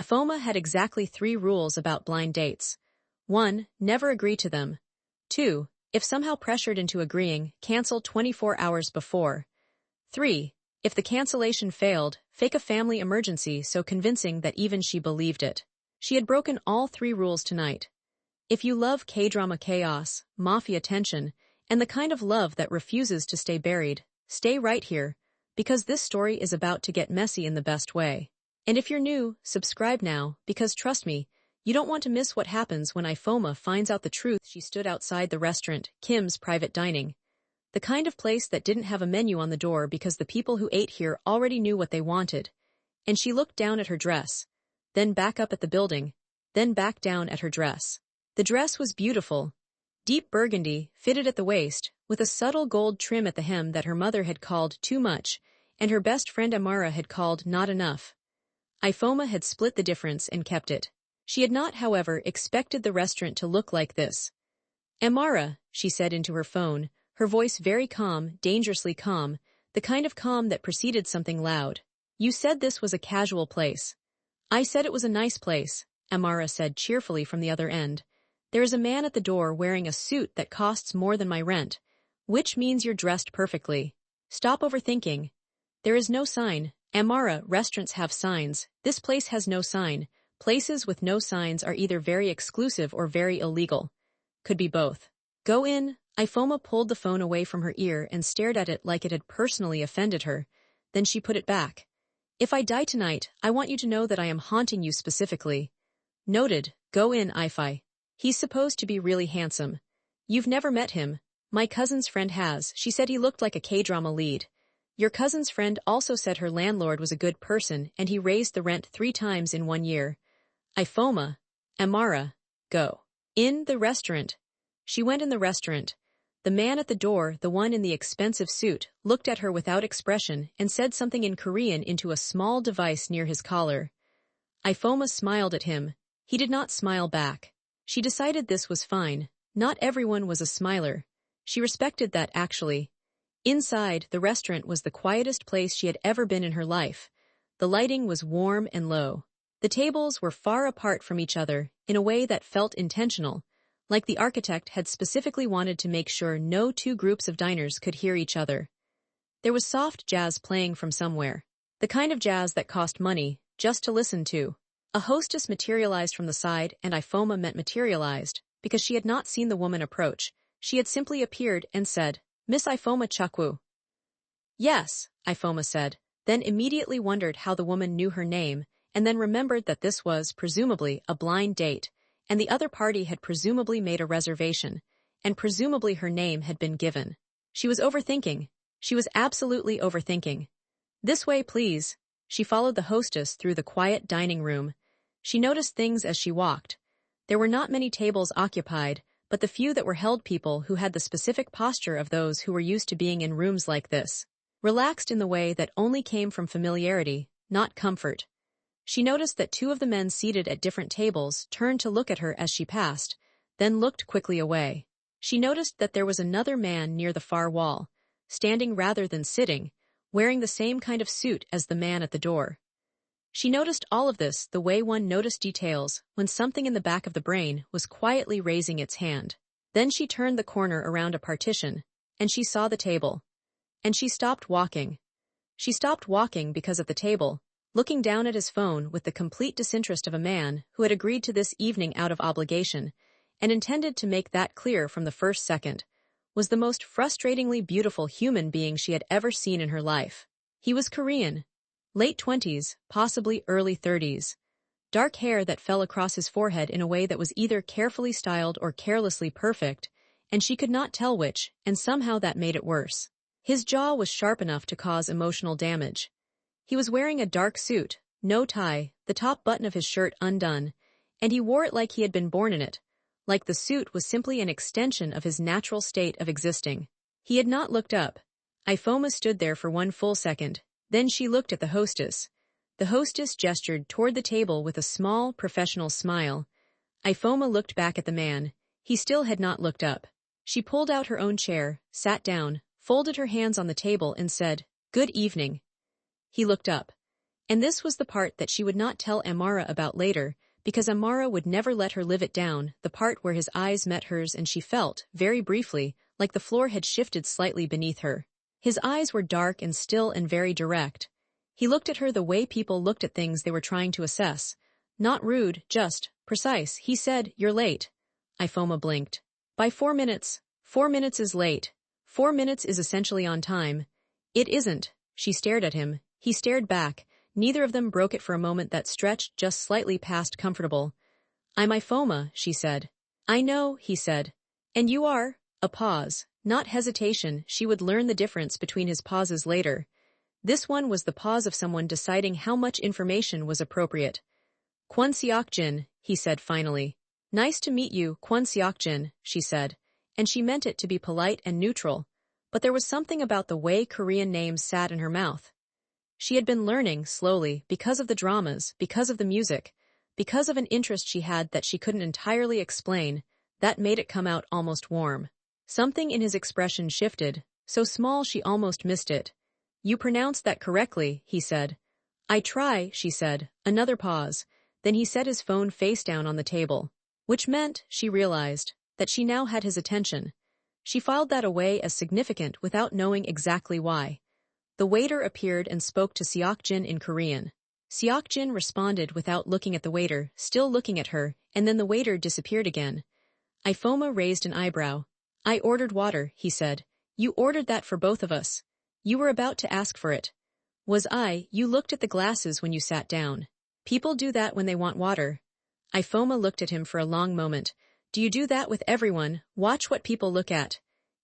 Ifeoma had exactly 3 rules about blind dates. 1. Never agree to them. 2. If somehow pressured into agreeing, cancel 24 hours before. 3. If the cancellation failed, fake a family emergency so convincing that even she believed it. She had broken all 3 rules tonight. If you love K-drama chaos, mafia tension, and the kind of love that refuses to stay buried, stay right here, because this story is about to get messy in the best way. And if you're new, subscribe now, because trust me, you don't want to miss what happens when Ifeoma finds out the truth. She stood outside the restaurant, Kim's private dining. The kind of place that didn't have a menu on the door because the people who ate here already knew what they wanted. And she looked down at her dress, then back up at the building, then back down at her dress. The dress was beautiful. Deep burgundy, fitted at the waist, with a subtle gold trim at the hem that her mother had called too much, and her best friend Amara had called not enough. Ifeoma had split the difference and kept it. She had not, however, expected the restaurant to look like this. Amara, she said into her phone, her voice very calm, dangerously calm, the kind of calm that preceded something loud. You said this was a casual place. I said it was a nice place, Amara said cheerfully from the other end. There is a man at the door wearing a suit that costs more than my rent, which means you're dressed perfectly. Stop overthinking. There is no sign. Amara, restaurants have signs. This place has no sign. Places with no signs are either very exclusive or very illegal. Could be both. Go in. Ifeoma pulled the phone away from her ear and stared at it like it had personally offended her. Then she put it back. If I die tonight, I want you to know that I am haunting you specifically. Noted. Go in, Ife. He's supposed to be really handsome. You've never met him. My cousin's friend has. She said he looked like a K-drama lead. Your cousin's friend also said her landlord was a good person and he raised the rent 3 times in 1 year. Ifeoma. Amara. Go. In the restaurant. She went in the restaurant. The man at the door, the one in the expensive suit, looked at her without expression and said something in Korean into a small device near his collar. Ifeoma smiled at him. He did not smile back. She decided this was fine. Not everyone was a smiler. She respected that actually. Inside, the restaurant was the quietest place she had ever been in her life. The lighting was warm and low. The tables were far apart from each other, in a way that felt intentional, like the architect had specifically wanted to make sure no 2 groups of diners could hear each other. There was soft jazz playing from somewhere. The kind of jazz that cost money, just to listen to. A hostess materialized from the side, and Ifeoma meant materialized, because she had not seen the woman approach. She had simply appeared and said, Miss Ifeoma Chukwu. Yes, Ifeoma said, then immediately wondered how the woman knew her name, and then remembered that this was, presumably, a blind date, and the other party had presumably made a reservation, and presumably her name had been given. She was overthinking. She was absolutely overthinking. This way, please. She followed the hostess through the quiet dining room. She noticed things as she walked. There were not many tables occupied, but the few that were held people who had the specific posture of those who were used to being in rooms like this. Relaxed in the way that only came from familiarity, not comfort. She noticed that 2 of the men seated at different tables turned to look at her as she passed, then looked quickly away. She noticed that there was another man near the far wall, standing rather than sitting, wearing the same kind of suit as the man at the door. She noticed all of this the way one noticed details when something in the back of the brain was quietly raising its hand. Then she turned the corner around a partition, and she saw the table. And she stopped walking. She stopped walking because at the table, looking down at his phone with the complete disinterest of a man who had agreed to this evening out of obligation, and intended to make that clear from the first second, was the most frustratingly beautiful human being she had ever seen in her life. He was Korean. Late 20s, possibly early 30s. Dark hair that fell across his forehead in a way that was either carefully styled or carelessly perfect, and she could not tell which, and somehow that made it worse. His jaw was sharp enough to cause emotional damage. He was wearing a dark suit, no tie, the top button of his shirt undone, and he wore it like he had been born in it, like the suit was simply an extension of his natural state of existing. He had not looked up. Ifeoma stood there for 1 full second. Then she looked at the hostess. The hostess gestured toward the table with a small, professional smile. Ifeoma looked back at the man. He still had not looked up. She pulled out her own chair, sat down, folded her hands on the table and said, "Good evening." He looked up. And this was the part that she would not tell Amara about later, because Amara would never let her live it down, the part where his eyes met hers and she felt, very briefly, like the floor had shifted slightly beneath her. His eyes were dark and still and very direct. He looked at her the way people looked at things they were trying to assess. Not rude, just precise. He said, "You're late." Ifeoma blinked. "By 4 minutes. 4 minutes is late. 4 minutes is essentially on time." "It isn't." She stared at him. He stared back. Neither of them broke it for a moment that stretched just slightly past comfortable. "I'm Ifeoma," she said. "I know," he said. "And you are?" A pause. Not hesitation. She would learn the difference between his pauses later. This one was the pause of someone deciding how much information was appropriate. "Kwon Seok-jin," he said finally. "Nice to meet you, Kwon Seok-jin," she said. And she meant it to be polite and neutral. But there was something about the way Korean names sat in her mouth. She had been learning, slowly, because of the dramas, because of the music, because of an interest she had that she couldn't entirely explain, that made it come out almost warm. Something in his expression shifted, so small she almost missed it. "You pronounced that correctly," he said. "I try," she said. Another pause. Then he set his phone face down on the table. Which meant, she realized, that she now had his attention. She filed that away as significant without knowing exactly why. The waiter appeared and spoke to Seok-jin in Korean. Seok-jin responded without looking at the waiter, still looking at her, and then the waiter disappeared again. Ifeoma raised an eyebrow. "I ordered water," he said. "You ordered that for both of us. You were about to ask for it." "Was I? You looked at the glasses when you sat down. People do that when they want water." Ifeoma looked at him for a long moment. "Do you do that with everyone? Watch what people look at."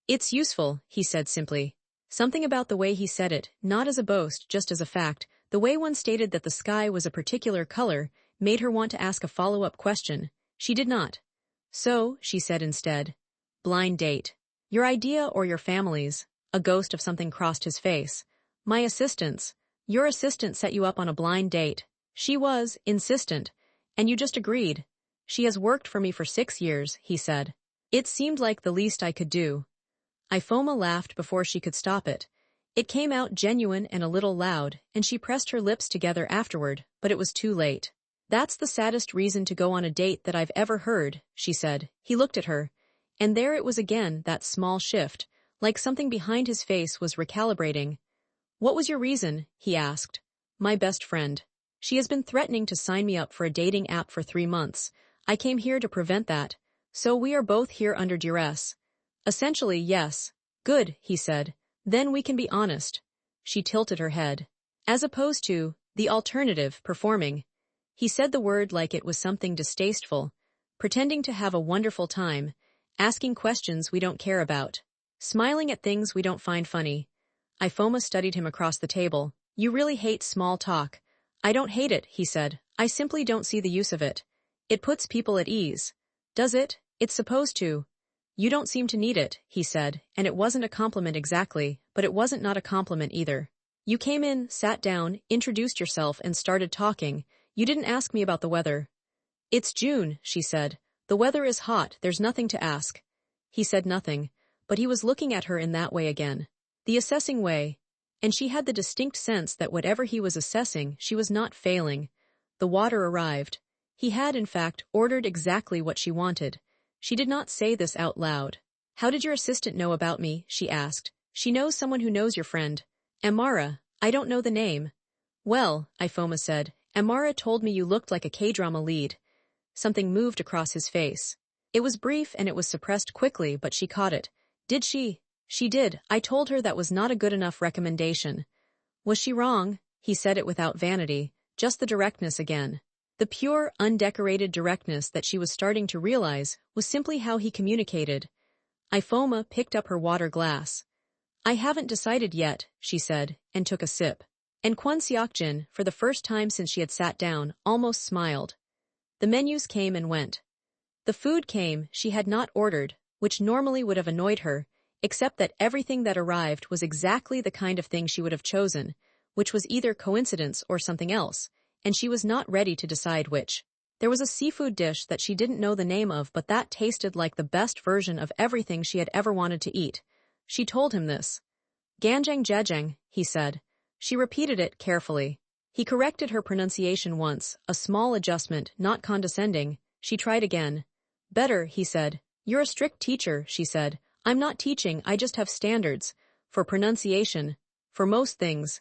"It's useful," he said simply. Something about the way he said it, not as a boast, just as a fact, the way one stated that the sky was a particular color, made her want to ask a follow-up question. She did not. "So," she said instead. "Blind date. Your idea or your family's?" A ghost of something crossed his face. "My assistant's. Your assistant set you up on a blind date. She was insistent. And you just agreed." "She has worked for me for 6 years," he said. "It seemed like the least I could do." Ifeoma laughed before she could stop it. It came out genuine and a little loud, and she pressed her lips together afterward, but it was too late. "That's the saddest reason to go on a date that I've ever heard," she said. He looked at her. And there it was again, that small shift, like something behind his face was recalibrating. "What was your reason?" he asked. "My best friend. She has been threatening to sign me up for a dating app for 3 months. I came here to prevent that. So we are both here under duress." "Essentially, yes." "Good," he said. "Then we can be honest." She tilted her head. "As opposed to, the alternative, performing." He said the word like it was something distasteful. "Pretending to have a wonderful time. Asking questions we don't care about. Smiling at things we don't find funny." Ifeoma studied him across the table. "You really hate small talk." "I don't hate it," he said. "I simply don't see the use of it. It puts people at ease." "Does it? It's supposed to." "You don't seem to need it," he said, and it wasn't a compliment exactly, but it wasn't not a compliment either. "You came in, sat down, introduced yourself, and started talking. You didn't ask me about the weather." "It's June," she said. "The weather is hot, there's nothing to ask." He said nothing, but he was looking at her in that way again. The assessing way. And she had the distinct sense that whatever he was assessing, she was not failing. The water arrived. He had, in fact, ordered exactly what she wanted. She did not say this out loud. "How did your assistant know about me?" she asked. "She knows someone who knows your friend." "Amara. I don't know the name." "Well," Ifeoma said, "Amara told me you looked like a K-drama lead." Something moved across his face. It was brief and it was suppressed quickly, but she caught it. "Did she?" "She did. I told her that was not a good enough recommendation." "Was she wrong?" He said it without vanity, just the directness again. The pure, undecorated directness that she was starting to realize was simply how he communicated. Ifeoma picked up her water glass. "I haven't decided yet," she said, and took a sip. And Kwon Seok-jin, for the first time since she had sat down, almost smiled. The menus came and went. The food came she had not ordered, which normally would have annoyed her, except that everything that arrived was exactly the kind of thing she would have chosen, which was either coincidence or something else, and she was not ready to decide which. There was a seafood dish that she didn't know the name of, but that tasted like the best version of everything she had ever wanted to eat. She told him this. "Ganjang jejang," he said. She repeated it carefully. He corrected her pronunciation once, a small adjustment, not condescending. She tried again. Better, he said. You're a strict teacher, she said. I'm not teaching, I just have standards. For pronunciation. For most things.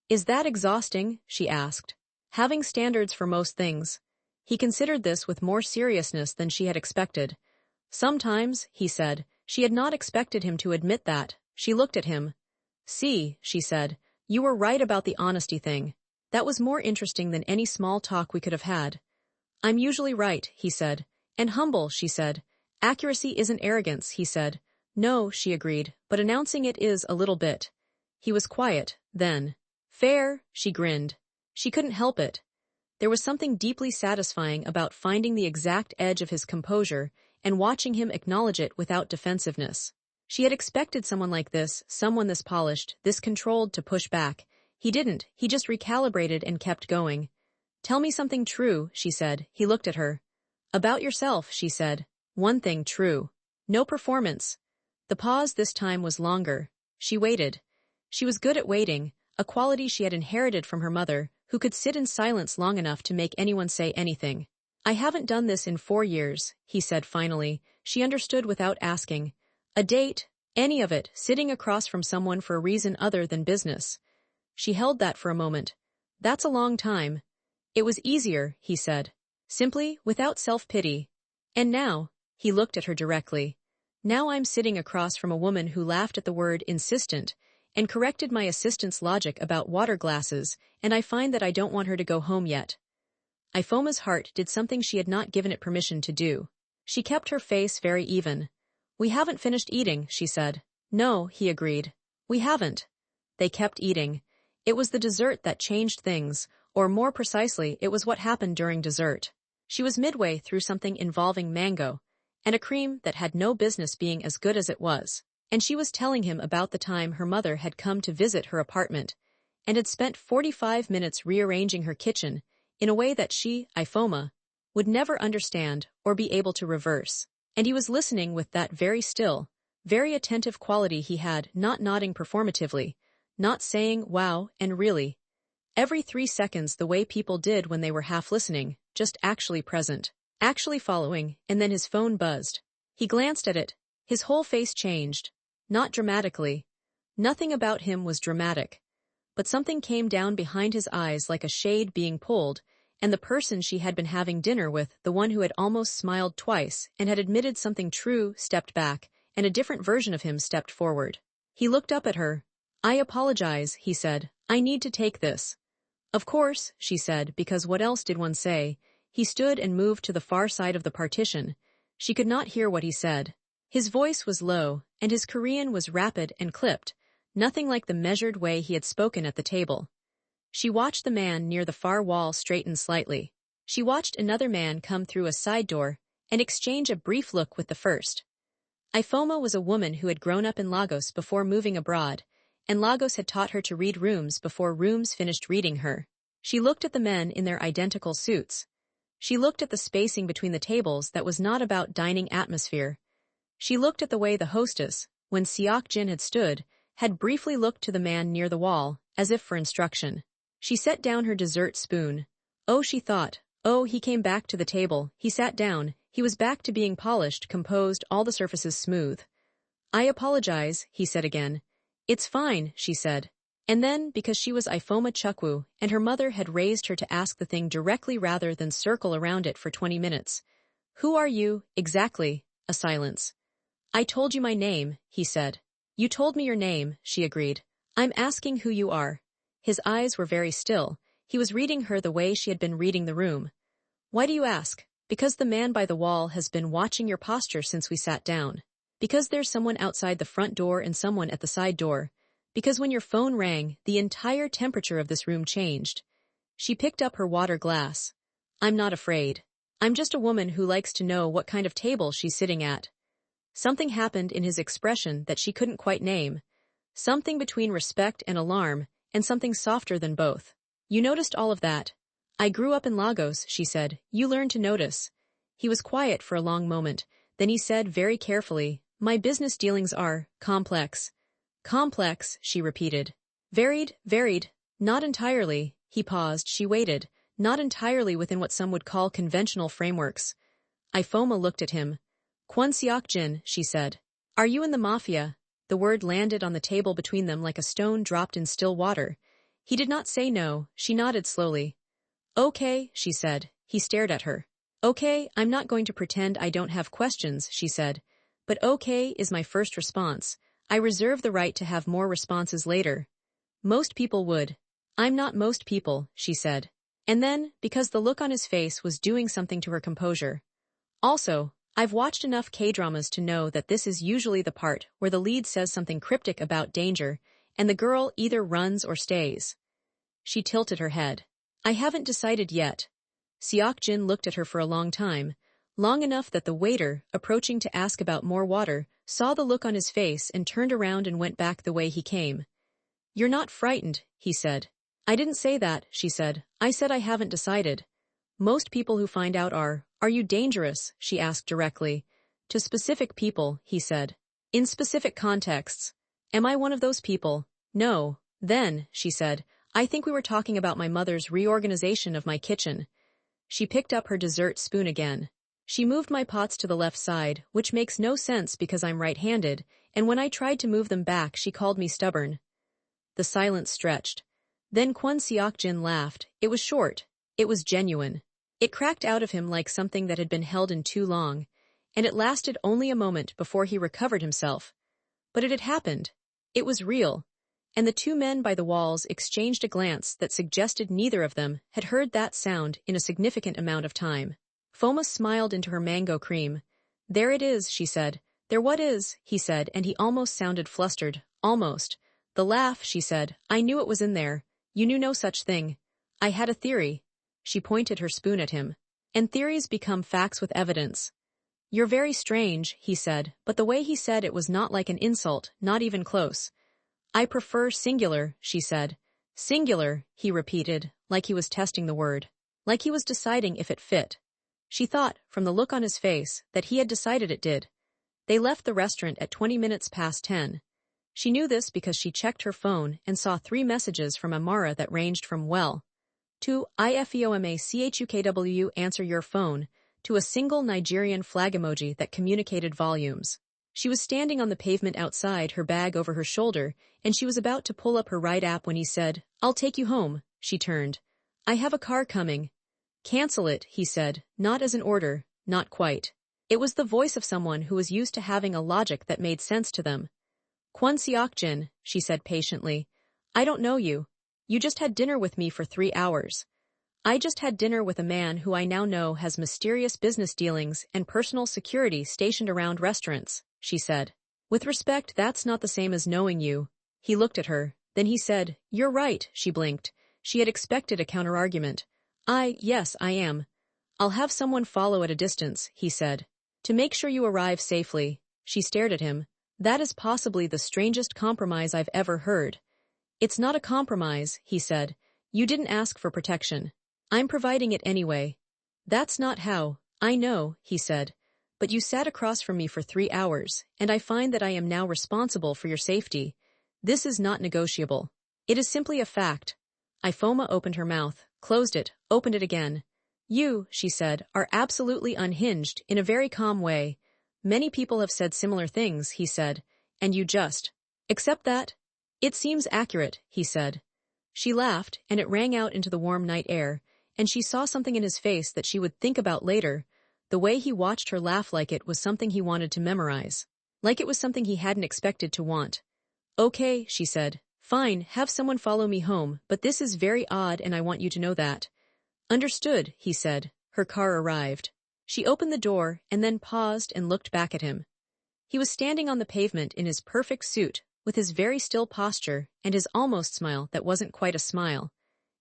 Is that exhausting? She asked. Having standards for most things. He considered this with more seriousness than she had expected. Sometimes, he said. She had not expected him to admit that. She looked at him. See, she said. You were right about the honesty thing. That was more interesting than any small talk we could have had. I'm usually right, he said. And humble, she said. Accuracy isn't arrogance, he said. No, she agreed, but announcing it is a little bit. He was quiet, then. Fair, she grinned. She couldn't help it. There was something deeply satisfying about finding the exact edge of his composure and watching him acknowledge it without defensiveness. She had expected someone like this, someone this polished, this controlled, to push back. He didn't, he just recalibrated and kept going. Tell me something true, she said. He looked at her. About yourself, she said. One thing true. No performance. The pause this time was longer. She waited. She was good at waiting, a quality she had inherited from her mother, who could sit in silence long enough to make anyone say anything. I haven't done this in 4 years, he said finally. She understood without asking. A date, any of it, sitting across from someone for a reason other than business. She held that for a moment. That's a long time. It was easier, he said. Simply, without self-pity. And now, he looked at her directly. Now I'm sitting across from a woman who laughed at the word insistent and corrected my assistant's logic about water glasses, and I find that I don't want her to go home yet. Ifeoma's heart did something she had not given it permission to do. She kept her face very even. We haven't finished eating, she said. No, he agreed. We haven't. They kept eating. It was the dessert that changed things, or more precisely, it was what happened during dessert. She was midway through something involving mango, and a cream that had no business being as good as it was, and she was telling him about the time her mother had come to visit her apartment, and had spent 45 minutes rearranging her kitchen in a way that she, Ifeoma, would never understand or be able to reverse. And he was listening with that very still, very attentive quality he had, not nodding performatively, not saying, wow, and really. Every 3 seconds the way people did when they were half listening, just actually present, actually following, and then his phone buzzed. He glanced at it. His whole face changed. Not dramatically. Nothing about him was dramatic. But something came down behind his eyes like a shade being pulled, and the person she had been having dinner with, the one who had almost smiled twice and had admitted something true, stepped back, and a different version of him stepped forward. He looked up at her. I apologize, he said. I need to take this. Of course, she said, because what else did one say? He stood and moved to the far side of the partition. She could not hear what he said. His voice was low, and his Korean was rapid and clipped, nothing like the measured way he had spoken at the table. She watched the man near the far wall straighten slightly. She watched another man come through a side door and exchange a brief look with the first. Ifeoma was a woman who had grown up in Lagos before moving abroad, and Lagos had taught her to read rooms before rooms finished reading her. She looked at the men in their identical suits. She looked at the spacing between the tables that was not about dining atmosphere. She looked at the way the hostess, when Seok-jin had stood, had briefly looked to the man near the wall, as if for instruction. She set down her dessert spoon. Oh, she thought. Oh, he came back to the table. He sat down. He was back to being polished, composed, all the surfaces smooth. I apologize, he said again. It's fine, she said. And then, because she was Ifeoma Chukwu, and her mother had raised her to ask the thing directly rather than circle around it for 20 minutes. Who are you, exactly? A silence. I told you my name, he said. You told me your name, she agreed. I'm asking who you are. His eyes were very still. He was reading her the way she had been reading the room. Why do you ask? Because the man by the wall has been watching your posture since we sat down. Because there's someone outside the front door and someone at the side door. Because when your phone rang, the entire temperature of this room changed. She picked up her water glass. I'm not afraid. I'm just a woman who likes to know what kind of table she's sitting at. Something happened in his expression that she couldn't quite name. Something between respect and alarm, and something softer than both. You noticed all of that. I grew up in Lagos, she said. You learned to notice. He was quiet for a long moment. Then he said very carefully, my business dealings are complex. Complex, she repeated. Varied, not entirely. He paused. She waited, not entirely within what some would call conventional frameworks. Ifeoma looked at him. Kwon Seok-jin, she said. Are you in the mafia? The word landed on the table between them like a stone dropped in still water. He did not say no. She nodded slowly. Okay, she said. He stared at her. Okay, I'm not going to pretend I don't have questions, she said. But okay is my first response. I reserve the right to have more responses later. Most people would. I'm not most people, she said. And then, because the look on his face was doing something to her composure. Also, I've watched enough K-dramas to know that this is usually the part where the lead says something cryptic about danger, and the girl either runs or stays. She tilted her head. I haven't decided yet. Seok-jin looked at her for a long time, long enough that the waiter, approaching to ask about more water, saw the look on his face and turned around and went back the way he came. You're not frightened, he said. I didn't say that, she said. I said I haven't decided. Most people who find out are you dangerous, she asked directly. To specific people, he said. In specific contexts. Am I one of those people? No. Then, she said, I think we were talking about my mother's reorganization of my kitchen. She picked up her dessert spoon again. She moved my pots to the left side, which makes no sense because I'm right-handed, and when I tried to move them back she called me stubborn. The silence stretched. Then Kwon Seok-jin laughed. It was short. It was genuine. It cracked out of him like something that had been held in too long, and it lasted only a moment before he recovered himself. But it had happened. It was real. And the two men by the walls exchanged a glance that suggested neither of them had heard that sound in a significant amount of time. Ifeoma smiled into her mango cream. There it is, she said. There what is, he said, and he almost sounded flustered. Almost. The laugh, she said. I knew it was in there. You knew no such thing. I had a theory. She pointed her spoon at him. And theories become facts with evidence. You're very strange, he said, but the way he said it was not like an insult, not even close. I prefer singular, she said. Singular, he repeated, like he was testing the word. Like he was deciding if it fit. She thought, from the look on his face, that he had decided it did. They left the restaurant at 20 minutes past 10. She knew this because she checked her phone and saw 3 messages from Amara that ranged from well to Ifeoma CHUKW answer your phone to a single Nigerian flag emoji that communicated volumes. She was standing on the pavement outside, her bag over her shoulder, and she was about to pull up her right app when he said, I'll take you home. She turned. I have a car coming. Cancel it, he said, not as an order, not quite. It was the voice of someone who was used to having a logic that made sense to them. Kwon Seok-jin, she said patiently. I don't know you. You just had dinner with me for 3 hours. I just had dinner with a man who I now know has mysterious business dealings and personal security stationed around restaurants, she said. With respect, that's not the same as knowing you. He looked at her. Then he said, You're right, she blinked. She had expected a counterargument. Yes, I am. I'll have someone follow at a distance, he said. To make sure you arrive safely. She stared at him. That is possibly the strangest compromise I've ever heard. It's not a compromise, he said. You didn't ask for protection. I'm providing it anyway. That's not how. I know, he said. But you sat across from me for 3 hours, and I find that I am now responsible for your safety. This is not negotiable. It is simply a fact. Ifeoma opened her mouth, closed it, opened it again. You, she said, are absolutely unhinged, in a very calm way. Many people have said similar things, he said, and you just accept that? It seems accurate, he said. She laughed, and it rang out into the warm night air, and she saw something in his face that she would think about later. The way he watched her laugh, like it was something he wanted to memorize. Like it was something he hadn't expected to want. Okay, she said. Fine, have someone follow me home, but this is very odd and I want you to know that. Understood, he said. Her car arrived. She opened the door and then paused and looked back at him. He was standing on the pavement in his perfect suit, with his very still posture and his almost smile that wasn't quite a smile.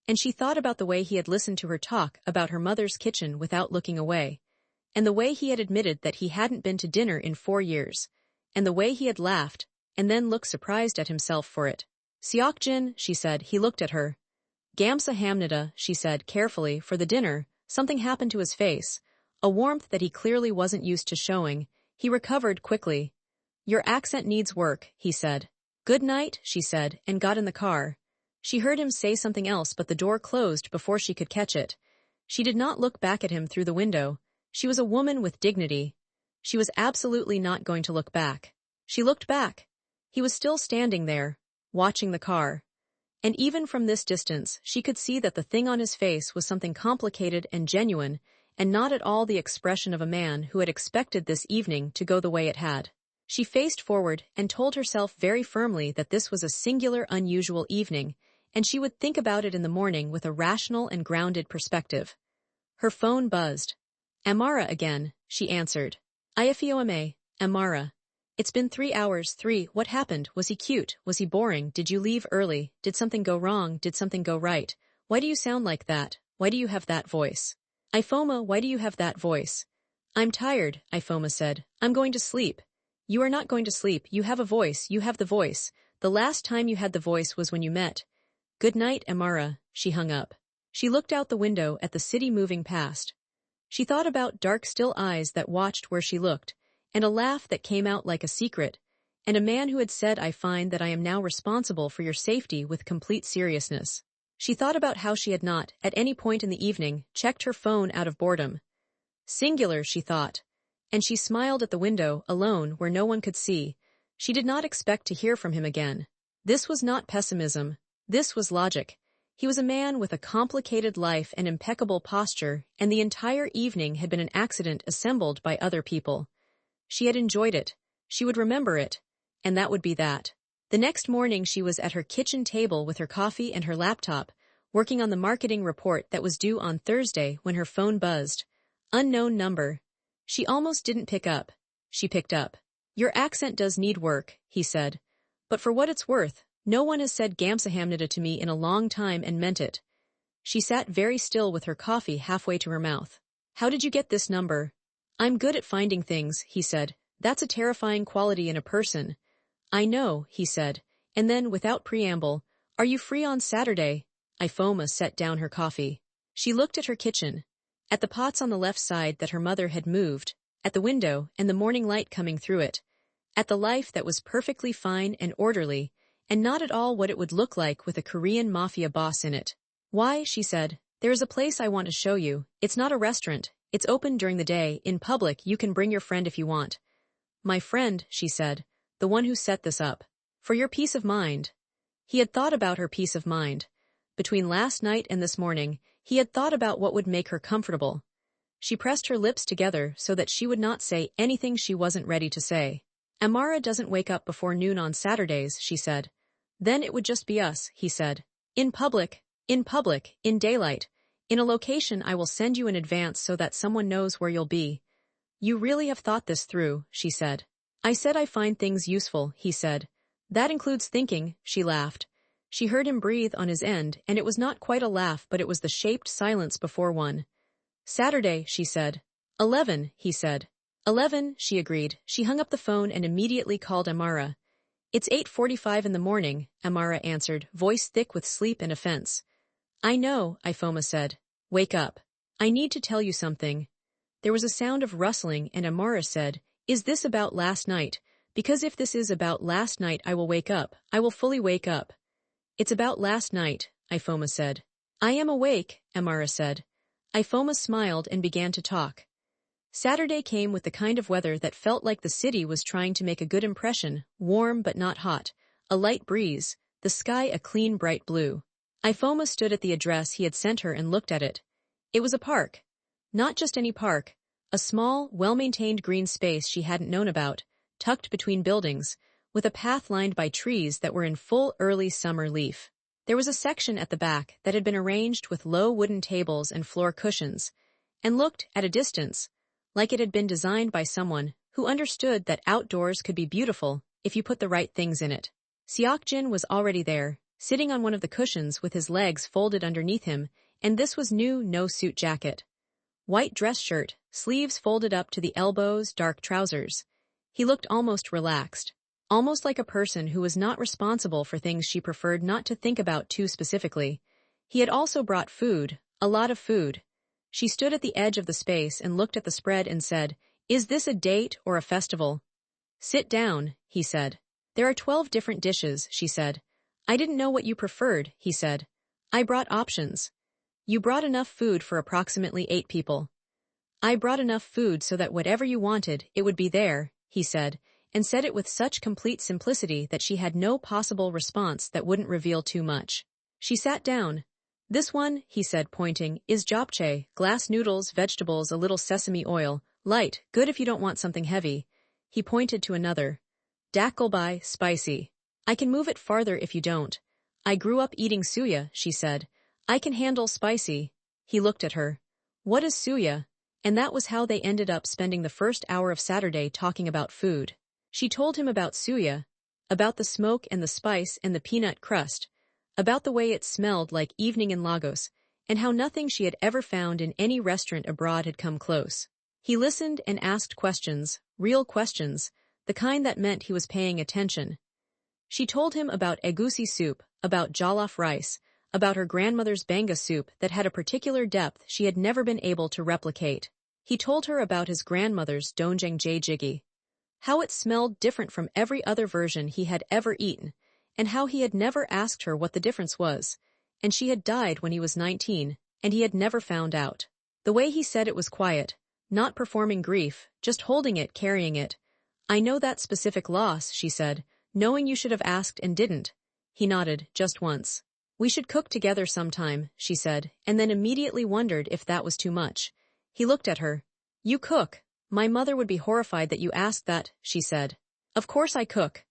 And she thought about the way he had listened to her talk about her mother's kitchen without looking away, and the way he had admitted that he hadn't been to dinner in 4 years, and the way he had laughed, and then looked surprised at himself for it. Seok-jin, she said. He looked at her. Gamsa hamnida, she said carefully, for the dinner. Something happened to his face, a warmth that he clearly wasn't used to showing. He recovered quickly. Your accent needs work, he said. Good night, she said, and got in the car. She heard him say something else, but the door closed before she could catch it. She did not look back at him through the window. She was a woman with dignity. She was absolutely not going to look back. She looked back. He was still standing there, watching the car. And even from this distance, she could see that the thing on his face was something complicated and genuine, and not at all the expression of a man who had expected this evening to go the way it had. She faced forward and told herself very firmly that this was a singular, unusual evening, and she would think about it in the morning with a rational and grounded perspective. Her phone buzzed. "Amara again," she answered. "Ifeoma, Amara. It's been 3 hours, 3, what happened? Was he cute? Was he boring? Did you leave early? Did something go wrong? Did something go right? Why do you sound like that? Why do you have that voice? Ifeoma, why do you have that voice?" "I'm tired," Ifeoma said. "I'm going to sleep." "You are not going to sleep, you have a voice, you have the voice. The last time you had the voice was when you met." "Good night, Amara," she hung up. She looked out the window at the city moving past. She thought about dark still eyes that watched where she looked, and a laugh that came out like a secret, and a man who had said, "I find that I am now responsible for your safety," with complete seriousness. She thought about how she had not, at any point in the evening, checked her phone out of boredom. Singular, she thought. And she smiled at the window, alone, where no one could see. She did not expect to hear from him again. This was not pessimism. This was logic. He was a man with a complicated life and impeccable posture, and the entire evening had been an accident assembled by other people. She had enjoyed it. She would remember it. And that would be that. The next morning she was at her kitchen table with her coffee and her laptop, working on the marketing report that was due on Thursday when her phone buzzed. Unknown number. She almost didn't pick up. She picked up. "Your accent does need work," he said. "But for what it's worth, no one has said Gamsahamnida to me in a long time and meant it." She sat very still with her coffee halfway to her mouth. "How did you get this number?" "I'm good at finding things," he said. "That's a terrifying quality in a person." "I know," he said. And then, without preamble, "Are you free on Saturday?" Ifeoma set down her coffee. She looked at her kitchen, at the pots on the left side that her mother had moved, at the window and the morning light coming through it, at the life that was perfectly fine and orderly, and not at all what it would look like with a Korean mafia boss in it. "Why," she said, "there is a place I want to show you. It's not a restaurant. It's open during the day, in public, you can bring your friend if you want." "My friend," she said, "the one who set this up. For your peace of mind." He had thought about her peace of mind. Between last night and this morning, he had thought about what would make her comfortable. She pressed her lips together so that she would not say anything she wasn't ready to say. "Amara doesn't wake up before noon on Saturdays," she said. "Then it would just be us," he said. In public, in daylight, in a location I will send you in advance so that someone knows where you'll be." "You really have thought this through," she said. "I said I find things useful," he said. "That includes thinking," she laughed. She heard him breathe on his end, and it was not quite a laugh, but it was the shaped silence before one. "Saturday," she said. 11, he said. 11, she agreed. She hung up the phone and immediately called Amara. "It's 8:45 in the morning," Amara answered, voice thick with sleep and offense. "I know," Ifeoma said. "Wake up. I need to tell you something." There was a sound of rustling, and Amara said, "Is this about last night? Because if this is about last night I will wake up. I will fully wake up." "It's about last night," Ifeoma said. "I am awake," Amara said. Ifeoma smiled and began to talk. Saturday came with the kind of weather that felt like the city was trying to make a good impression, warm but not hot, a light breeze, the sky a clean bright blue. Ifeoma stood at the address he had sent her and looked at it. It was a park. Not just any park, a small, well-maintained green space she hadn't known about, tucked between buildings, with a path lined by trees that were in full early summer leaf. There was a section at the back that had been arranged with low wooden tables and floor cushions, and looked, at a distance, like it had been designed by someone who understood that outdoors could be beautiful if you put the right things in it. Seok-jin was already there, sitting on one of the cushions with his legs folded underneath him, and this was new no-suit jacket. White dress shirt, sleeves folded up to the elbows, dark trousers. He looked almost relaxed, almost like a person who was not responsible for things she preferred not to think about too specifically. He had also brought food, a lot of food. She stood at the edge of the space and looked at the spread and said, "Is this a date or a festival?" "Sit down," he said. "There are 12 different dishes," she said. I didn't know what you preferred, he said. I brought options. You brought enough food for approximately 8 people. I brought enough food so that whatever you wanted, it would be there, he said, and said it with such complete simplicity that she had no possible response that wouldn't reveal too much. She sat down. This one, he said, pointing, is japchae, glass noodles, vegetables, a little sesame oil, light, good if you don't want something heavy. He pointed to another. Dakgalbi, spicy. I can move it farther if you don't. I grew up eating suya, she said. I can handle spicy. He looked at her. What is suya? And that was how they ended up spending the first hour of Saturday talking about food. She told him about suya, about the smoke and the spice and the peanut crust, about the way it smelled like evening in Lagos, and how nothing she had ever found in any restaurant abroad had come close. He listened and asked questions, real questions, the kind that meant he was paying attention. She told him about egusi soup, about jollof rice, about her grandmother's banga soup that had a particular depth she had never been able to replicate. He told her about his grandmother's doenjang jjigae, how it smelled different from every other version he had ever eaten, and how he had never asked her what the difference was, and she had died when he was 19, and he had never found out. The way he said it was quiet, not performing grief, just holding it, carrying it. I know that specific loss, she said, knowing you should have asked and didn't. He nodded, just once. We should cook together sometime, she said, and then immediately wondered if that was too much. He looked at her. You cook. My mother would be horrified that you asked that, she said. Of course I cook.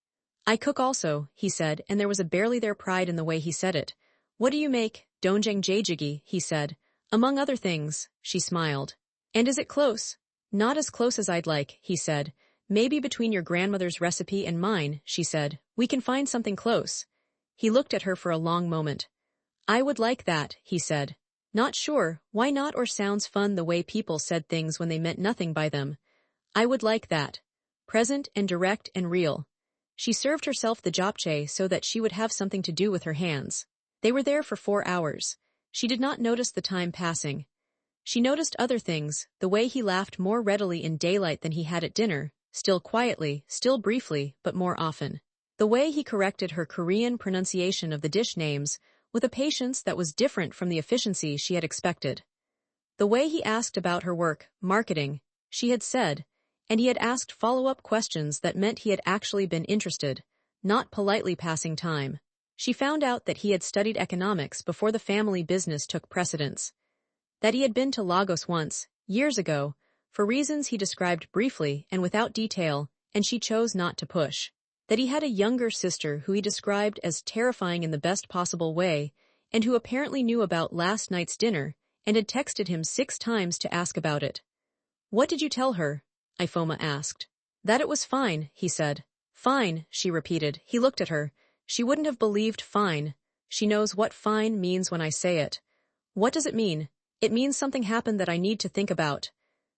I cook also, he said, and there was a barely there pride in the way he said it. What do you make? Doenjang jjigae, he said. Among other things, she smiled. And is it close? Not as close as I'd like, he said. Maybe between your grandmother's recipe and mine, she said. We can find something close. He looked at her for a long moment. I would like that, he said. Not sure, why not, or sounds fun the way people said things when they meant nothing by them. I would like that. Present and direct and real. She served herself the japchae so that she would have something to do with her hands. They were there for 4 hours. She did not notice the time passing. She noticed other things, the way he laughed more readily in daylight than he had at dinner, still quietly, still briefly, but more often. The way he corrected her Korean pronunciation of the dish names, with a patience that was different from the efficiency she had expected. The way he asked about her work, marketing, she had said, and he had asked follow-up questions that meant he had actually been interested, not politely passing time. She found out that he had studied economics before the family business took precedence. That he had been to Lagos once, years ago, for reasons he described briefly and without detail, and she chose not to push. That he had a younger sister who he described as terrifying in the best possible way, and who apparently knew about last night's dinner, and had texted him 6 times to ask about it. What did you tell her? Ifeoma asked. That it was fine, he said. Fine, she repeated. He looked at her. She wouldn't have believed fine. She knows what fine means when I say it. What does it mean? It means something happened that I need to think about.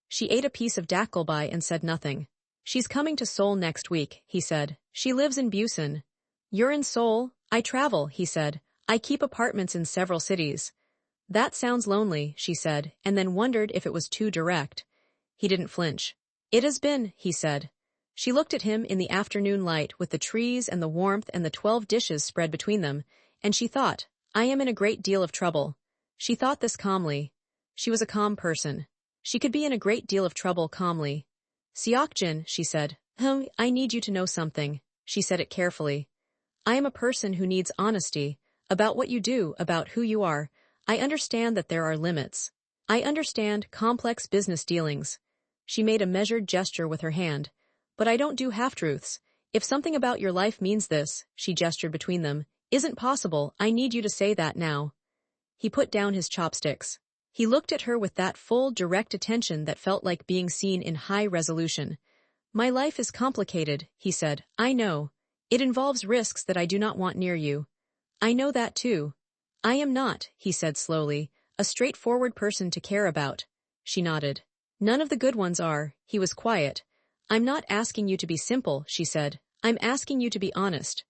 She ate a piece of dakgalbi and said nothing. She's coming to Seoul next week, he said. She lives in Busan. You're in Seoul? I travel, he said. I keep apartments in several cities. That sounds lonely, she said, and then wondered if it was too direct. He didn't flinch. It has been, he said. She looked at him in the afternoon light with the trees and the warmth and the 12 dishes spread between them, and she thought, I am in a great deal of trouble. She thought this calmly. She was a calm person. She could be in a great deal of trouble calmly. Seok-jin, she said. I need you to know something. She said it carefully. I am a person who needs honesty, about what you do, about who you are. I understand that there are limits. I understand complex business dealings. She made a measured gesture with her hand. But I don't do half-truths. If something about your life means this, she gestured between them, isn't possible, I need you to say that now. He put down his chopsticks. He looked at her with that full, direct attention that felt like being seen in high resolution. My life is complicated, he said. I know. It involves risks that I do not want near you. I know that too. I am not, he said slowly, a straightforward person to care about. She nodded. None of the good ones are. He was quiet. I'm not asking you to be simple, she said. I'm asking you to be honest.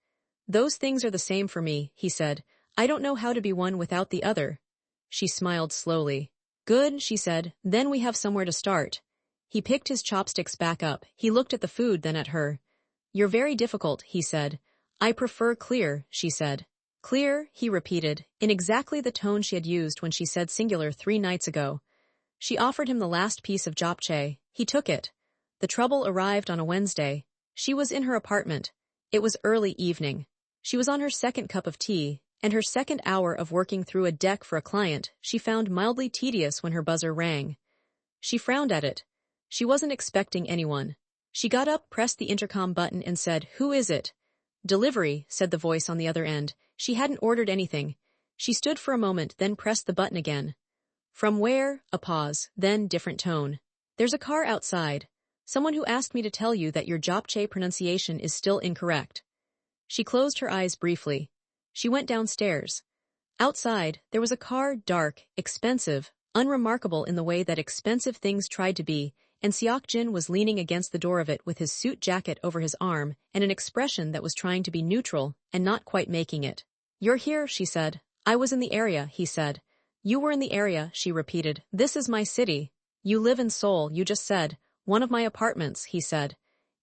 Those things are the same for me, he said. I don't know how to be one without the other. She smiled slowly. Good, she said. Then we have somewhere to start. He picked his chopsticks back up. He looked at the food, then at her. You're very difficult, he said. I prefer clear, she said. Clear, he repeated, in exactly the tone she had used when she said singular 3 nights ago. She offered him the last piece of japchae. He took it. The trouble arrived on a Wednesday. She was in her apartment. It was early evening. She was on her second cup of tea, and her second hour of working through a deck for a client she found mildly tedious when her buzzer rang. She frowned at it. She wasn't expecting anyone. She got up, pressed the intercom button, and said, "Who is it?" "Delivery," said the voice on the other end. She hadn't ordered anything. She stood for a moment, then pressed the button again. "From where?" A pause, then different tone. "There's a car outside. Someone who asked me to tell you that your japchae pronunciation is still incorrect." She closed her eyes briefly. She went downstairs. Outside, there was a car, dark, expensive, unremarkable in the way that expensive things tried to be, and Seok-jin was leaning against the door of it with his suit jacket over his arm and an expression that was trying to be neutral and not quite making it. "You're here," she said. "I was in the area," he said. "You were in the area," she repeated. "This is my city. You live in Seoul, you just said. One of my apartments," he said,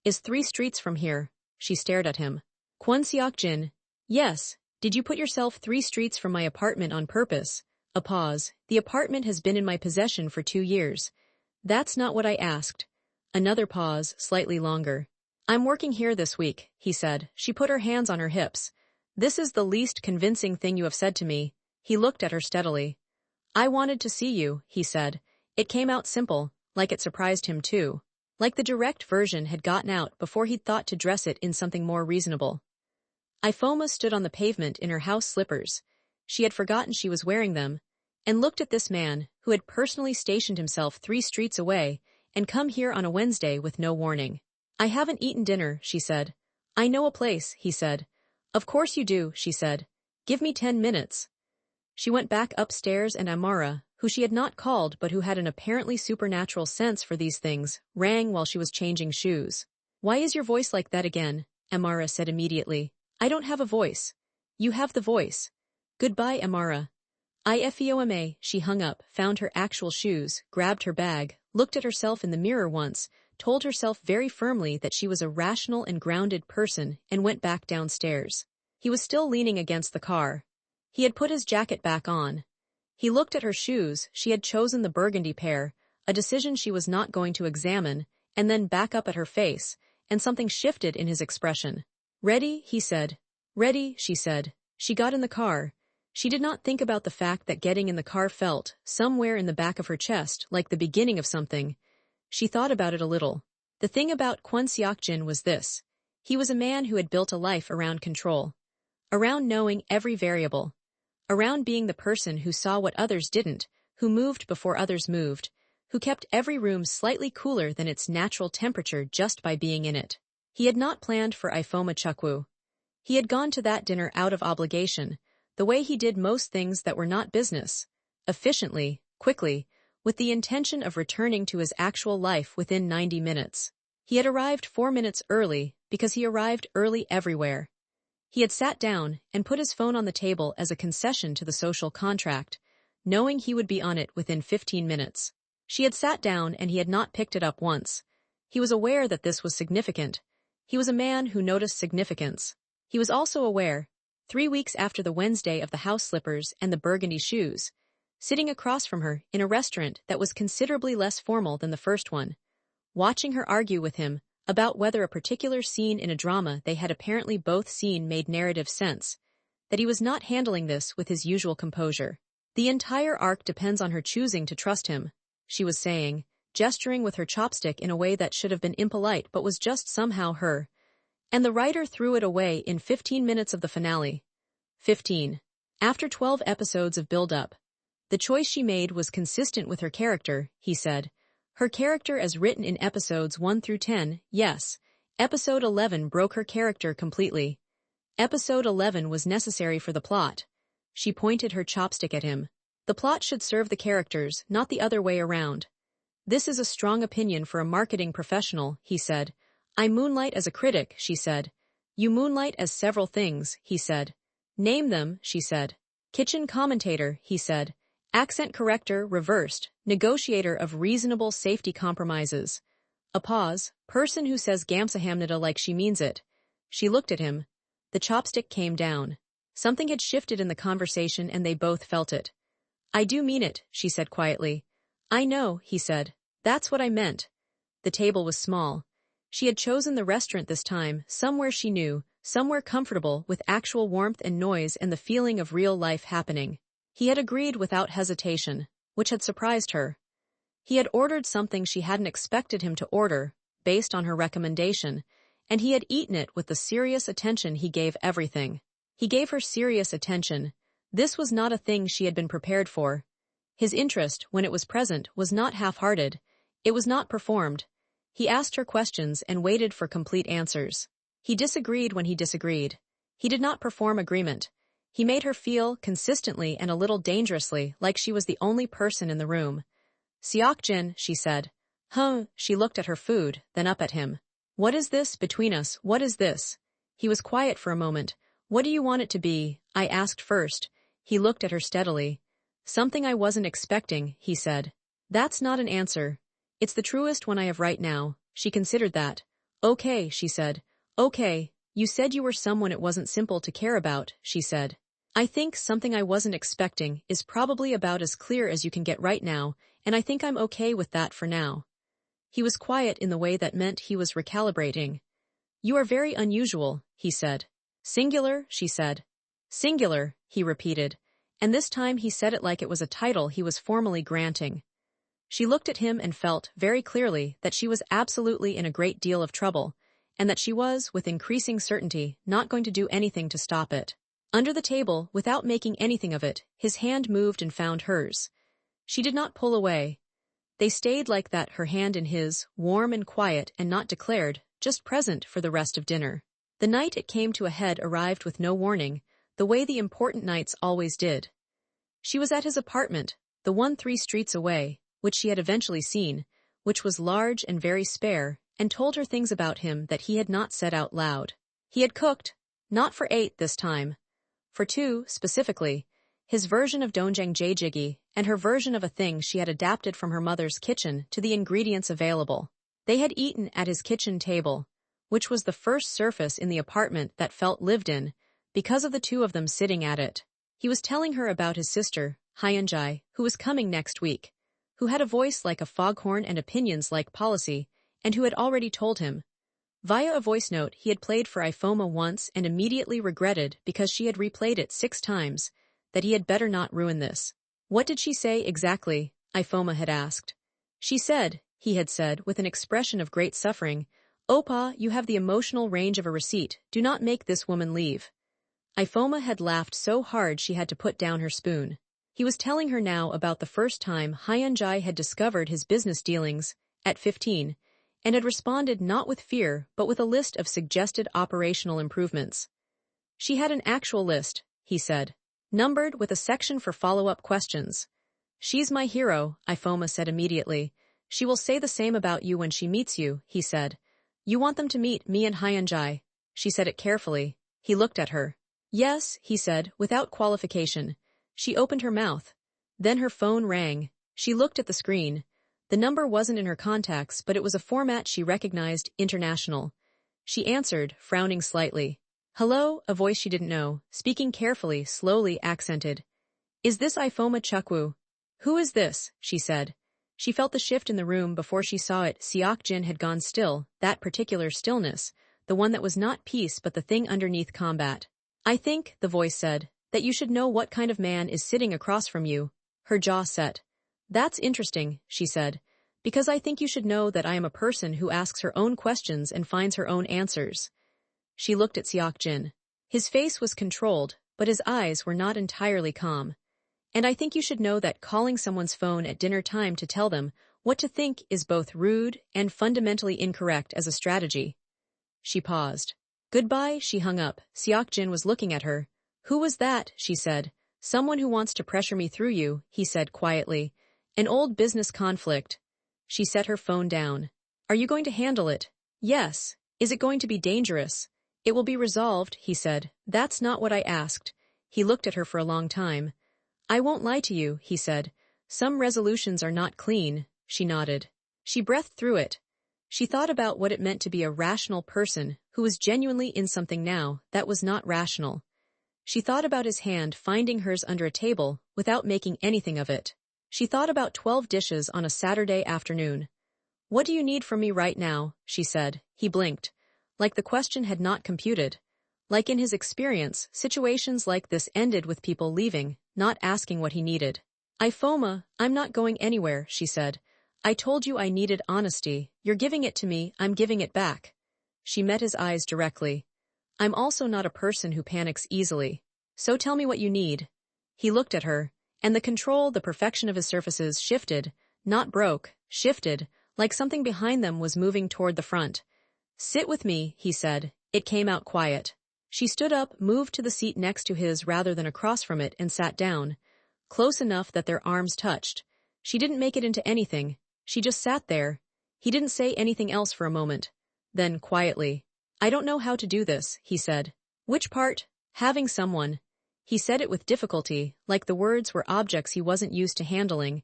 "is 3 streets from here." She stared at him. Kwon Seok-jin. "Yes. Did you put yourself 3 streets from my apartment on purpose?" A pause. "The apartment has been in my possession for 2 years. "That's not what I asked." Another pause, slightly longer. "I'm working here this week," he said. She put her hands on her hips. "This is the least convincing thing you have said to me." He looked at her steadily. "I wanted to see you," he said. It came out simple, like it surprised him too. Like the direct version had gotten out before he'd thought to dress it in something more reasonable. Ifeoma stood on the pavement in her house slippers. She had forgotten she was wearing them, and looked at this man, who had personally stationed himself 3 streets away, and come here on a Wednesday with no warning. "I haven't eaten dinner," she said. "I know a place," he said. "Of course you do," she said. "Give me 10 minutes. She went back upstairs and Amara, who she had not called but who had an apparently supernatural sense for these things, rang while she was changing shoes. "Why is your voice like that again?" Amara said immediately. "I don't have a voice." "You have the voice." "Goodbye, Amara." Ifeoma, she hung up, found her actual shoes, grabbed her bag, looked at herself in the mirror once, told herself very firmly that she was a rational and grounded person, and went back downstairs. He was still leaning against the car. He had put his jacket back on. He looked at her shoes. She had chosen the burgundy pair, a decision she was not going to examine, and then back up at her face, and something shifted in his expression. "Ready?" he said. "Ready," she said. She got in the car. She did not think about the fact that getting in the car felt, somewhere in the back of her chest, like the beginning of something. She thought about it a little. The thing about Kwon Seok-jin was this. He was a man who had built a life around control. Around knowing every variable. Around being the person who saw what others didn't, who moved before others moved, who kept every room slightly cooler than its natural temperature just by being in it. He had not planned for Ifeoma Chukwu. He had gone to that dinner out of obligation, the way he did most things that were not business, efficiently, quickly, with the intention of returning to his actual life within 90 minutes. He had arrived 4 minutes early because he arrived early everywhere. He had sat down and put his phone on the table as a concession to the social contract, knowing he would be on it within 15 minutes. She had sat down and he had not picked it up once. He was aware that this was significant. He was a man who noticed significance. He was also aware, 3 weeks after the Wednesday of the house slippers and the burgundy shoes, sitting across from her in a restaurant that was considerably less formal than the first one, watching her argue with him about whether a particular scene in a drama they had apparently both seen made narrative sense, that he was not handling this with his usual composure. "The entire arc depends on her choosing to trust him," she was saying, gesturing with her chopstick in a way that should have been impolite but was just somehow her. And the writer threw it away in 15 minutes of the finale. 15. After 12 episodes of build-up. "The choice she made was consistent with her character," he said. "Her character as written in episodes 1 through 10, yes. Episode 11 broke her character completely. Episode 11 was necessary for the plot." She pointed her chopstick at him. "The plot should serve the characters, not the other way around." "This is a strong opinion for a marketing professional," he said. "I moonlight as a critic," she said. "You moonlight as several things," he said. "Name them," she said. "Kitchen commentator," he said. "Accent corrector, reversed, negotiator of reasonable safety compromises." A pause. "Person who says Gamsahamnida like she means it." She looked at him. The chopstick came down. Something had shifted in the conversation and they both felt it. I do mean it, she said quietly. I know, he said. That's what I meant. The table was small. She had chosen the restaurant this time, somewhere she knew, somewhere comfortable with actual warmth and noise and the feeling of real life happening. He had agreed without hesitation, which had surprised her. He had ordered something she hadn't expected him to order, based on her recommendation, and he had eaten it with the serious attention he gave everything. He gave her serious attention. This was not a thing she had been prepared for. His interest, when it was present, was not half-hearted. It was not performed. He asked her questions and waited for complete answers. He disagreed when he disagreed. He did not perform agreement. He made her feel, consistently and a little dangerously, like she was the only person in the room. Seok-jin, she said. She looked at her food, then up at him. What is this between us? What is this? He was quiet for a moment. What do you want it to be? I asked first. He looked at her steadily. Something I wasn't expecting, he said. That's not an answer. It's the truest one I have right now. She considered that. Okay, she said. Okay, you said you were someone it wasn't simple to care about, she said. I think something I wasn't expecting is probably about as clear as you can get right now, and I think I'm okay with that for now. He was quiet in the way that meant he was recalibrating. You are very unusual, he said. Singular, she said. Singular, he repeated, and this time he said it like it was a title he was formally granting. She looked at him and felt, very clearly, that she was absolutely in a great deal of trouble, and that she was, with increasing certainty, not going to do anything to stop it. Under the table, without making anything of it, his hand moved and found hers. She did not pull away. They stayed like that, her hand in his, warm and quiet and not declared, just present for the rest of dinner. The night it came to a head arrived with no warning, the way the important nights always did. She was at his apartment, the one 3 streets away, which she had eventually seen, which was large and very spare, and told her things about him that he had not said out loud. He had cooked, not for 8 this time. For 2, specifically, his version of doenjang jjigi and her version of a thing she had adapted from her mother's kitchen to the ingredients available. They had eaten at his kitchen table, which was the first surface in the apartment that felt lived in, because of the 2 of them sitting at it. He was telling her about his sister, Hyunjae, who was coming next week, who had a voice like a foghorn and opinions like policy, and who had already told him. Via a voice note he had played for Ifeoma once and immediately regretted because she had replayed it 6 times, that he had better not ruin this. What did she say exactly? Ifeoma had asked. She said, he had said with an expression of great suffering, Opa, you have the emotional range of a receipt, do not make this woman leave. Ifeoma had laughed so hard she had to put down her spoon. He was telling her now about the first time Hyunjae had discovered his business dealings, at 15, and had responded not with fear but with a list of suggested operational improvements. She had an actual list, he said, numbered with a section for follow-up questions. She's my hero, Ifeoma said immediately. She will say the same about you when she meets you, he said. You want them to meet me and Hyunjae. She said it carefully. He looked at her. Yes, he said, without qualification. She opened her mouth. Then her phone rang. She looked at the screen. The number wasn't in her contacts, but it was a format she recognized, international. She answered, frowning slightly. Hello, a voice she didn't know, speaking carefully, slowly accented. Is this Ifeoma Chukwu? Who is this? She said. She felt the shift in the room before she saw it. Seok-jin had gone still, that particular stillness, the one that was not peace but the thing underneath combat. I think, the voice said, that you should know what kind of man is sitting across from you. Her jaw set. That's interesting, she said, because I think you should know that I am a person who asks her own questions and finds her own answers. She looked at Seok-jin. His face was controlled, but his eyes were not entirely calm. And I think you should know that calling someone's phone at dinner time to tell them what to think is both rude and fundamentally incorrect as a strategy. She paused. Goodbye, she hung up. Seok-jin was looking at her. Who was that? She said. Someone who wants to pressure me through you, he said quietly. An old business conflict. She set her phone down. Are you going to handle it? Yes. Is it going to be dangerous? It will be resolved, he said. That's not what I asked. He looked at her for a long time. I won't lie to you, he said. Some resolutions are not clean, she nodded. She breathed through it. She thought about what it meant to be a rational person who was genuinely in something now that was not rational. She thought about his hand finding hers under a table without making anything of it. She thought about 12 dishes on a Saturday afternoon. "What do you need from me right now?" she said. He blinked. Like the question had not computed. Like in his experience, situations like this ended with people leaving, not asking what he needed. "Ifeoma, I'm not going anywhere," she said. "I told you I needed honesty. You're giving it to me, I'm giving it back." She met his eyes directly. "I'm also not a person who panics easily. So tell me what you need." He looked at her, and the perfection of his surfaces shifted, not broke, shifted, like something behind them was moving toward the front. "Sit with me," he said. It came out quiet. She stood up, moved to the seat next to his rather than across from it, and sat down, close enough that their arms touched. She didn't make it into anything. She just sat there. He didn't say anything else for a moment. Then, quietly, "I don't know how to do this," he said. "Which part?" "Having someone." He said it with difficulty, like the words were objects he wasn't used to handling.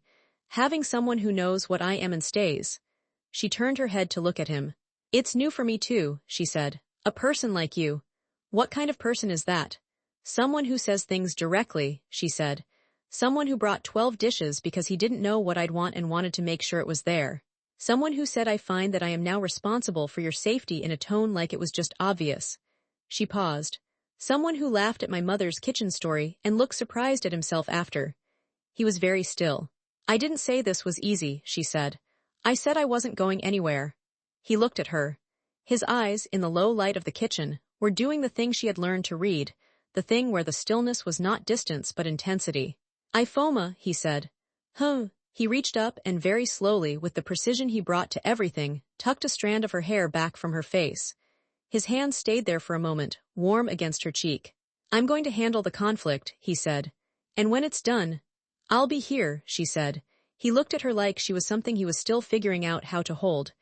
"Having someone who knows what I am and stays." She turned her head to look at him. "It's new for me too," she said. "A person like you." "What kind of person is that?" "Someone who says things directly," she said. "Someone who brought 12 dishes because he didn't know what I'd want and wanted to make sure it was there. Someone who said I find that I am now responsible for your safety in a tone like it was just obvious." She paused. "Someone who laughed at my mother's kitchen story and looked surprised at himself after." He was very still. "I didn't say this was easy," she said. "I said I wasn't going anywhere." He looked at her. His eyes, in the low light of the kitchen, were doing the thing she had learned to read, the thing where the stillness was not distance but intensity. "Ifeoma," he said. He reached up and very slowly, with the precision he brought to everything, tucked a strand of her hair back from her face. His hand stayed there for a moment, warm against her cheek. "I'm going to handle the conflict," he said. "And when it's done—" "I'll be here," she said. He looked at her like she was something he was still figuring out how to hold.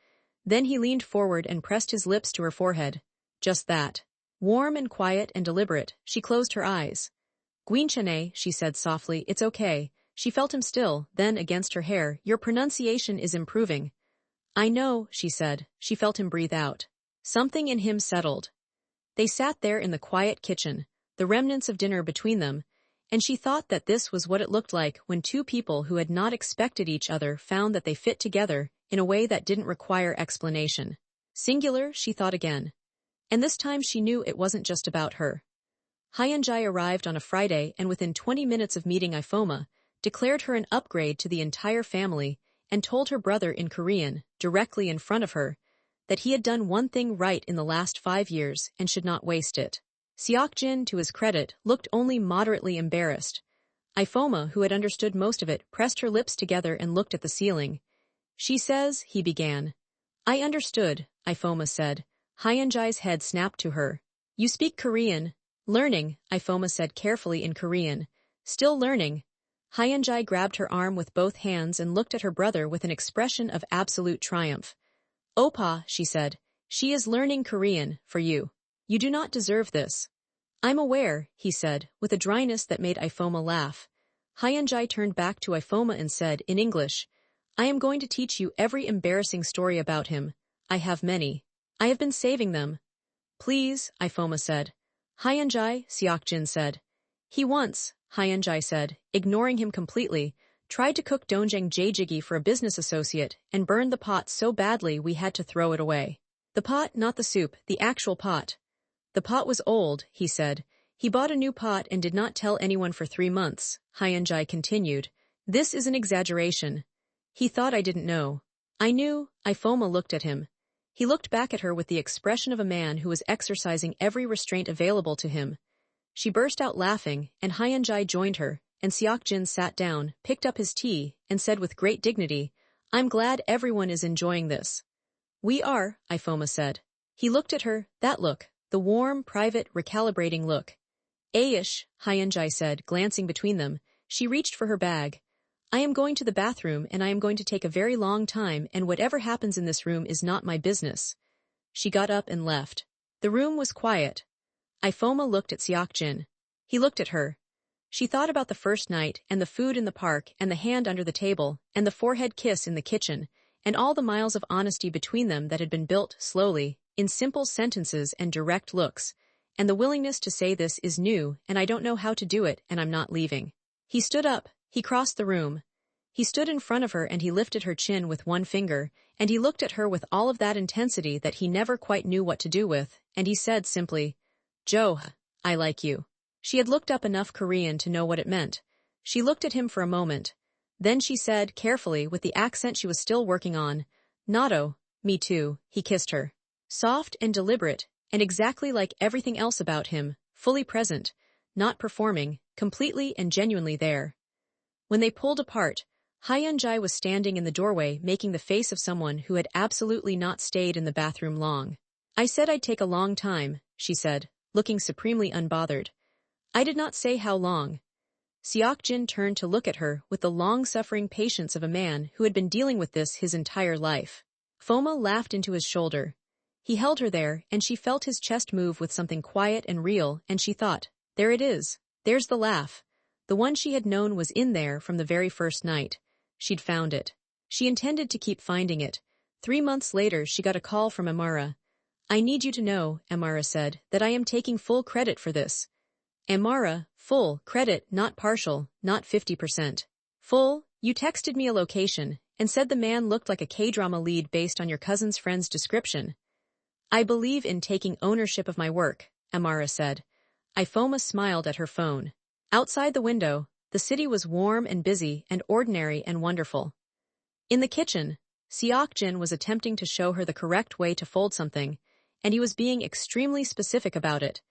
Then he leaned forward and pressed his lips to her forehead. Just that. Warm and quiet and deliberate, she closed her eyes. "Gwinchane," she said softly, "it's okay." She felt him still, then against her hair. "Your pronunciation is improving." "I know," she said. She felt him breathe out. Something in him settled. They sat there in the quiet kitchen, the remnants of dinner between them, and she thought that this was what it looked like when two people who had not expected each other found that they fit together in a way that didn't require explanation. Singular, she thought again. And this time she knew it wasn't just about her. Hyunjae arrived on a Friday and within 20 minutes of meeting Ifeoma, declared her an upgrade to the entire family, and told her brother in Korean, directly in front of her, that he had done one thing right in the last 5 years and should not waste it. Seok-jin, to his credit, looked only moderately embarrassed. Ifeoma, who had understood most of it, pressed her lips together and looked at the ceiling. "She says," he began. "I understood," Ifeoma said. Hyunjae's head snapped to her. "You speak Korean." "Learning," Ifeoma said carefully in Korean. "Still learning." Hyunjae grabbed her arm with both hands and looked at her brother with an expression of absolute triumph. "Oppa," she said, "she is learning Korean, for you. You do not deserve this." "I'm aware," he said, with a dryness that made Ifeoma laugh. Hyunjae turned back to Ifeoma and said, in English, "I am going to teach you every embarrassing story about him. I have many. I have been saving them." "Please," Ifeoma said. "Hyunjae," Seok-jin said. "He once," Hyunjae said, ignoring him completely, "tried to cook doenjang jjajigi for a business associate and burned the pot so badly we had to throw it away." "The pot, not the soup, the actual pot." "The pot was old," he said. "He bought a new pot and did not tell anyone for 3 months," Hyunjae continued. "This is an exaggeration." "He thought I didn't know." "I knew." Ifeoma looked at him. He looked back at her with the expression of a man who was exercising every restraint available to him. She burst out laughing, and Hyunjae joined her, and Seok-jin sat down, picked up his tea, and said with great dignity, "I'm glad everyone is enjoying this." "We are," Ifeoma said. He looked at her, that look, the warm, private, recalibrating look. "Aish," Hyunjae said, glancing between them. She reached for her bag. "I am going to the bathroom and I am going to take a very long time and whatever happens in this room is not my business." She got up and left. The room was quiet. Ifeoma looked at Seok-jin. He looked at her. She thought about the first night and the food in the park and the hand under the table and the forehead kiss in the kitchen and all the miles of honesty between them that had been built slowly, in simple sentences and direct looks, and the willingness to say this is new, and I don't know how to do it, and I'm not leaving. He stood up, he crossed the room. He stood in front of her and he lifted her chin with one finger, and he looked at her with all of that intensity that he never quite knew what to do with, and he said simply, "Jo, I like you." She had looked up enough Korean to know what it meant. She looked at him for a moment. Then she said, carefully, with the accent she was still working on, "Nato, me too." He kissed her. Soft and deliberate, and exactly like everything else about him, fully present, not performing, completely and genuinely there. When they pulled apart, Hyunjae was standing in the doorway making the face of someone who had absolutely not stayed in the bathroom long. "I said I'd take a long time," she said, looking supremely unbothered. "I did not say how long." Seok-jin turned to look at her with the long-suffering patience of a man who had been dealing with this his entire life. Ifeoma laughed into his shoulder. He held her there, and she felt his chest move with something quiet and real, and she thought, there it is. There's the laugh. The one she had known was in there from the very first night. She'd found it. She intended to keep finding it. 3 months later she got a call from Amara. "I need you to know," Amara said, "that I am taking full credit for this." Amara, full credit, not partial, not 50%. Full, you texted me a location, and said the man looked like a K-drama lead based on your cousin's friend's description. "I believe in taking ownership of my work," Amara said. Ifeoma smiled at her phone. Outside the window, the city was warm and busy and ordinary and wonderful. In the kitchen, Seok-jin was attempting to show her the correct way to fold something, and he was being extremely specific about it,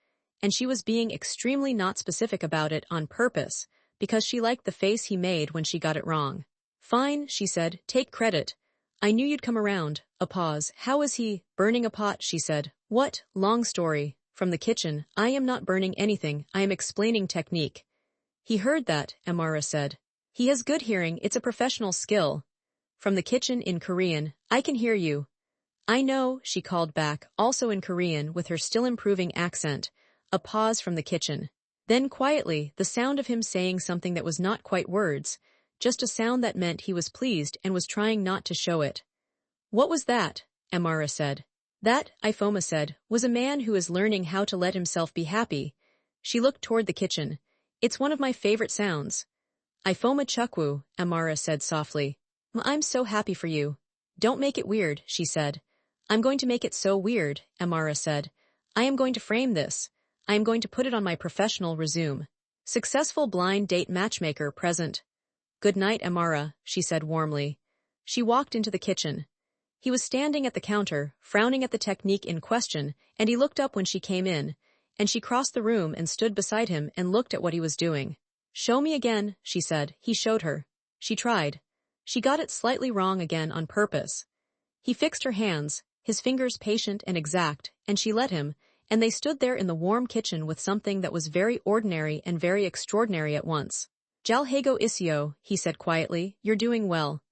and she was being extremely not specific about it on purpose, because she liked the face he made when she got it wrong. "Fine," she said, "take credit. I knew you'd come around." A pause. "How is he?" "Burning a pot," she said. "What?" "Long story." From the kitchen, "I am not burning anything, I am explaining technique." "He heard that," Amara said. "He has good hearing, it's a professional skill." From the kitchen in Korean, "I can hear you." "I know," she called back, also in Korean with her still improving accent. A pause from the kitchen. Then quietly, the sound of him saying something that was not quite words, just a sound that meant he was pleased and was trying not to show it. "What was that?" Amara said. "That," Ifeoma said, "was a man who is learning how to let himself be happy." She looked toward the kitchen. "It's one of my favorite sounds." "Ifeoma Chukwu," Amara said softly. "I'm so happy for you." "Don't make it weird," she said. "I'm going to make it so weird," Amara said. "I am going to frame this. I am going to put it on my professional resume. Successful blind date matchmaker present." "Good night, Amara," she said warmly. She walked into the kitchen. He was standing at the counter, frowning at the technique in question, and he looked up when she came in, and she crossed the room and stood beside him and looked at what he was doing. "Show me again," she said. He showed her. She tried. She got it slightly wrong again on purpose. He fixed her hands, his fingers patient and exact, and she let him, and they stood there in the warm kitchen with something that was very ordinary and very extraordinary at once. "Jalhago Isio," he said quietly, "you're doing well."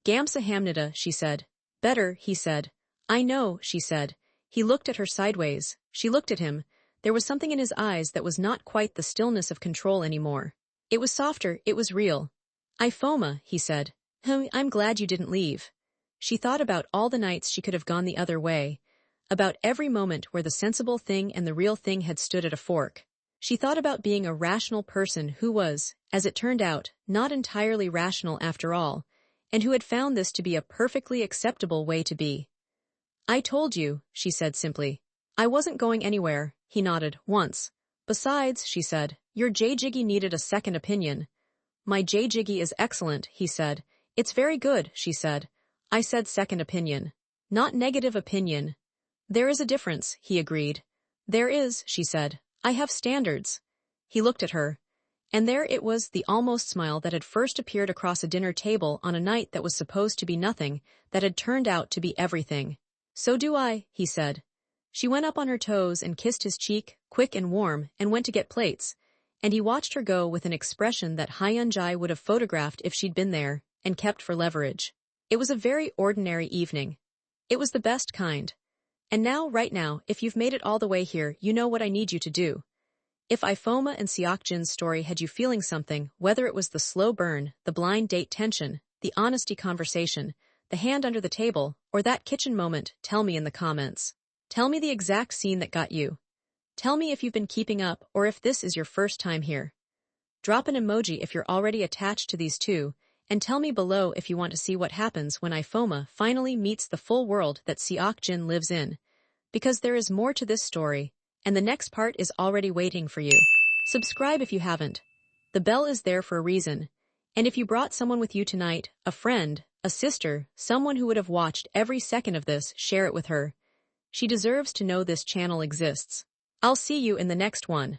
"Gamsa Hamnida," she said. "Better," he said. "I know," she said. He looked at her sideways. She looked at him. There was something in his eyes that was not quite the stillness of control anymore. It was softer, it was real. "Ifeoma," he said. "I'm glad you didn't leave." She thought about all the nights she could have gone the other way, about every moment where the sensible thing and the real thing had stood at a fork. She thought about being a rational person who was, as it turned out, not entirely rational after all, and who had found this to be a perfectly acceptable way to be. "I told you," she said simply. "I wasn't going anywhere," he nodded, "once. Besides," she said, "your J-Jiggy needed a second opinion." "My J-Jiggy is excellent," he said. "It's very good," she said. "I said second opinion. Not negative opinion." "There is a difference," he agreed. "There is," she said. "I have standards." He looked at her. And there it was, the almost smile that had first appeared across a dinner table on a night that was supposed to be nothing, that had turned out to be everything. "So do I," he said. She went up on her toes and kissed his cheek, quick and warm, and went to get plates. And he watched her go with an expression that Hyunjae would have photographed if she'd been there, and kept for leverage. It was a very ordinary evening. It was the best kind. And now, right now, if you've made it all the way here, you know what I need you to do. If Ifeoma and Seok-jin's story had you feeling something, whether it was the slow burn, the blind date tension, the honesty conversation, the hand under the table, or that kitchen moment, tell me in the comments. Tell me the exact scene that got you. Tell me if you've been keeping up or if this is your first time here. Drop an emoji if you're already attached to these two, and tell me below if you want to see what happens when Ifeoma finally meets the full world that Seok-jin lives in. Because there is more to this story, and the next part is already waiting for you. Subscribe if you haven't. The bell is there for a reason. And if you brought someone with you tonight, a friend, a sister, someone who would have watched every second of this, share it with her. She deserves to know this channel exists. I'll see you in the next one.